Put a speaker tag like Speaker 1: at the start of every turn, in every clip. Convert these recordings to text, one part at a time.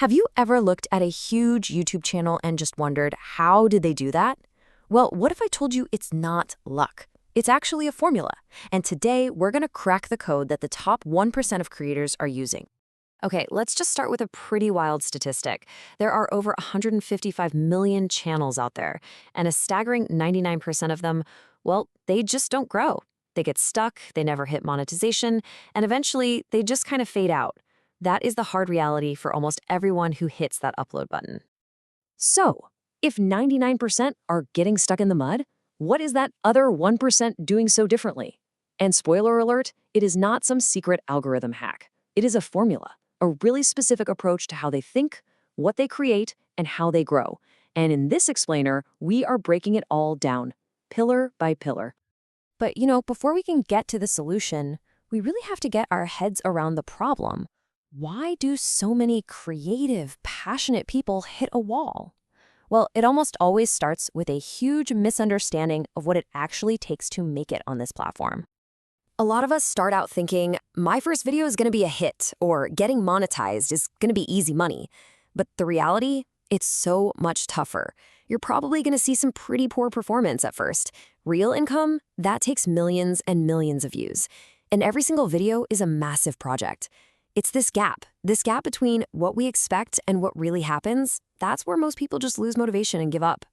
Speaker 1: Have you ever looked at a huge YouTube channel and just wondered, how did they do that? Well, what if I told you it's not luck? It's actually a formula. And today, we're going to crack the code that the top 1% of creators are using. Okay, let's just start with a pretty wild statistic. There are over 155 million channels out there, and a staggering 99% of them, well, they just don't grow. They get stuck, they never hit monetization, and eventually they just kind of fade out. That is the hard reality for almost everyone who hits that upload button. So, if 99% are getting stuck in the mud, what is that other 1% doing so differently? And spoiler alert, it is not some secret algorithm hack. It is a formula, a really specific approach to how they think, what they create, and how they grow. And in this explainer, we are breaking it all down, pillar by pillar. But, before we can get to the solution, we really have to get our heads around the problem. Why do so many creative, passionate people hit a wall? Well, it almost always starts with a huge misunderstanding of what it actually takes to make it on this platform. A lot of us start out thinking, my first video is going to be a hit, or getting monetized is going to be easy money. But the reality, it's so much tougher. You're probably going to see some pretty poor performance at first. Real income, that takes millions and millions of views. And every single video is a massive project. It's this gap between what we expect and what really happens. That's where most people just lose motivation and give up.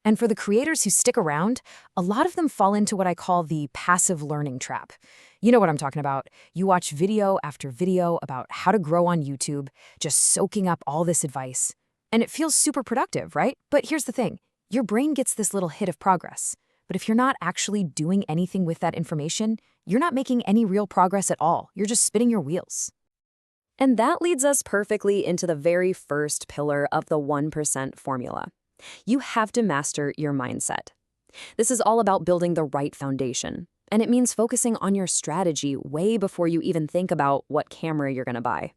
Speaker 1: And for the creators who stick around, a lot of them fall into what I call the passive learning trap. You know what I'm talking about. You watch video after video about how to grow on YouTube, just soaking up all this advice. And it feels super productive, right? But here's the thing. Your brain gets this little hit of progress. But if you're not actually doing anything with that information, you're not making any real progress at all. You're just spinning your wheels. And that leads us perfectly into the very first pillar of the 1% formula. You have to master your mindset. This is all about building the right foundation, and it means focusing on your strategy way before you even think about what camera you're going to buy.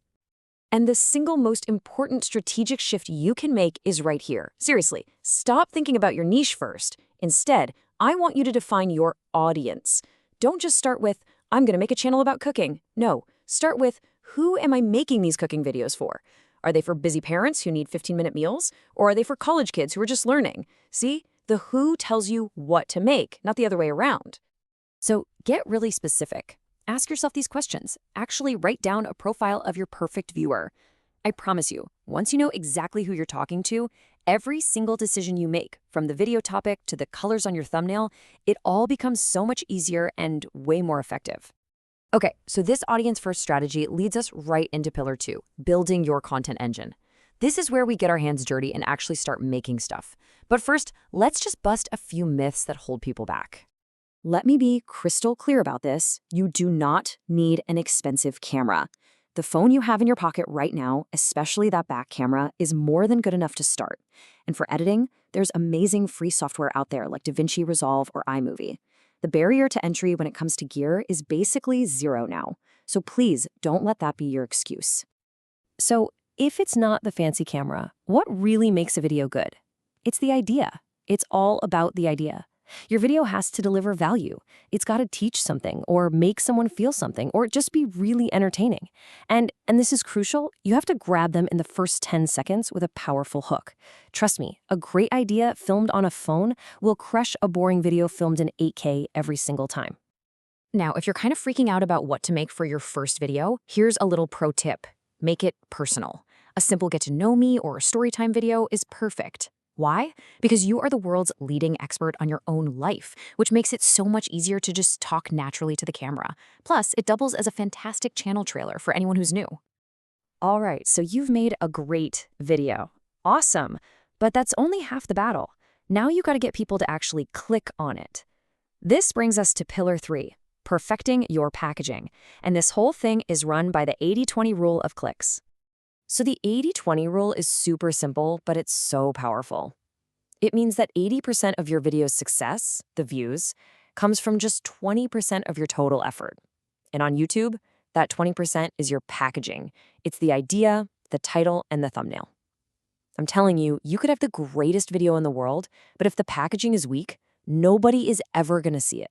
Speaker 1: And the single most important strategic shift you can make is right here. Seriously, stop thinking about your niche first. Instead, I want you to define your audience. Don't just start with, I'm going to make a channel about cooking. No, start with, who am I making these cooking videos for? Are they for busy parents who need 15-minute meals? Or are they for college kids who are just learning? See, the who tells you what to make, not the other way around. So get really specific. Ask yourself these questions. Actually write down a profile of your perfect viewer. I promise you, once you know exactly who you're talking to, every single decision you make, from the video topic to the colors on your thumbnail, it all becomes so much easier and way more effective. Okay, so this audience-first strategy leads us right into pillar 2, building your content engine. This is where we get our hands dirty and actually start making stuff. But first, let's just bust a few myths that hold people back. Let me be crystal clear about this. You do not need an expensive camera. The phone you have in your pocket right now, especially that back camera, is more than good enough to start. And for editing, there's amazing free software out there like DaVinci Resolve or iMovie. The barrier to entry when it comes to gear is basically zero now. So please don't let that be your excuse. So if it's not the fancy camera, what really makes a video good? It's the idea. It's all about the idea. Your video has to deliver value. It's got to teach something or make someone feel something or just be really entertaining. And this is crucial, you have to grab them in the first 10 seconds with a powerful hook. Trust me, a great idea filmed on a phone will crush a boring video filmed in 8K every single time. Now, if you're kind of freaking out about what to make for your first video, here's a little pro tip. Make it personal. A simple get to know me or a storytime video is perfect. Why? Because you are the world's leading expert on your own life, which makes it so much easier to just talk naturally to the camera. Plus, it doubles as a fantastic channel trailer for anyone who's new. All right, so you've made a great video. Awesome. But that's only half the battle. Now you got to get people to actually click on it. This brings us to pillar 3, perfecting your packaging. And this whole thing is run by the 80-20 rule of clicks. So the 80-20 rule is super simple, but it's so powerful. It means that 80% of your video's success, the views, comes from just 20% of your total effort. And on YouTube, that 20% is your packaging. It's the idea, the title, and the thumbnail. I'm telling you, you could have the greatest video in the world, but if the packaging is weak, nobody is ever going to see it.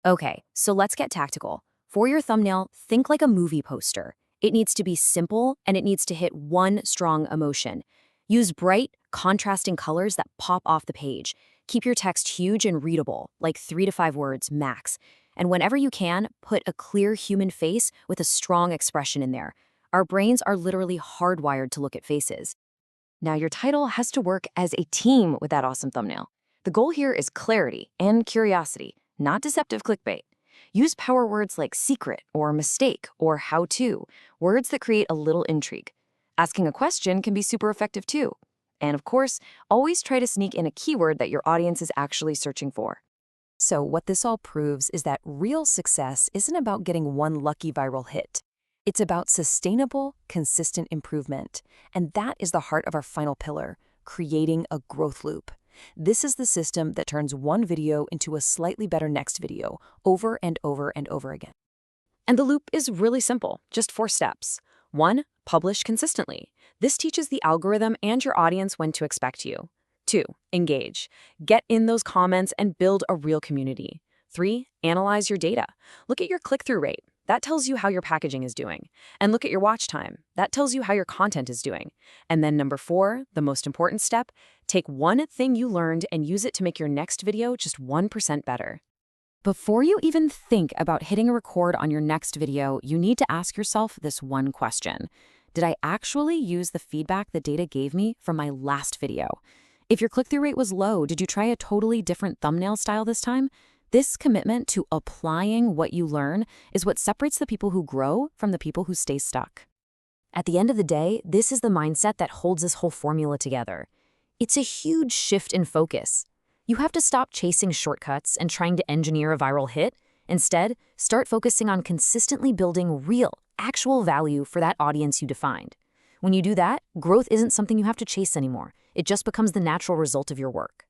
Speaker 1: Okay, so let's get tactical. For your thumbnail, think like a movie poster. It needs to be simple, and it needs to hit one strong emotion. Use bright, contrasting colors that pop off the page. Keep your text huge and readable, like 3 to 5 words max. And whenever you can, put a clear human face with a strong expression in there. Our brains are literally hardwired to look at faces. Now, your title has to work as a team with that awesome thumbnail. The goal here is clarity and curiosity, not deceptive clickbait. Use power words like secret or mistake or how to, words that create a little intrigue. Asking a question can be super effective too. And of course, always try to sneak in a keyword that your audience is actually searching for. So what this all proves is that real success isn't about getting one lucky viral hit. It's about sustainable, consistent improvement. And that is the heart of our final pillar, creating a growth loop. This is the system that turns one video into a slightly better next video, over and over and over again. And the loop is really simple, just 4 steps. 1. Publish consistently. This teaches the algorithm and your audience when to expect you. 2. Engage. Get in those comments and build a real community. 3. Analyze your data. Look at your click-through rate. That tells you how your packaging is doing. And look at your watch time. That tells you how your content is doing. And then number 4, the most important step, take one thing you learned and use it to make your next video just 1% better. Before you even think about hitting a record on your next video, you need to ask yourself this one question. Did I actually use the feedback the data gave me from my last video? If your click-through rate was low, did you try a totally different thumbnail style this time? This commitment to applying what you learn is what separates the people who grow from the people who stay stuck. At the end of the day, this is the mindset that holds this whole formula together. It's a huge shift in focus. You have to stop chasing shortcuts and trying to engineer a viral hit. Instead, start focusing on consistently building real, actual value for that audience you defined. When you do that, growth isn't something you have to chase anymore. It just becomes the natural result of your work.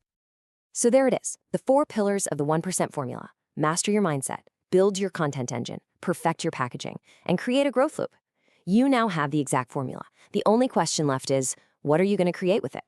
Speaker 1: So there it is, the 4 pillars of the 1% formula. Master your mindset, build your content engine, perfect your packaging, and create a growth loop. You now have the exact formula. The only question left is, what are you going to create with it?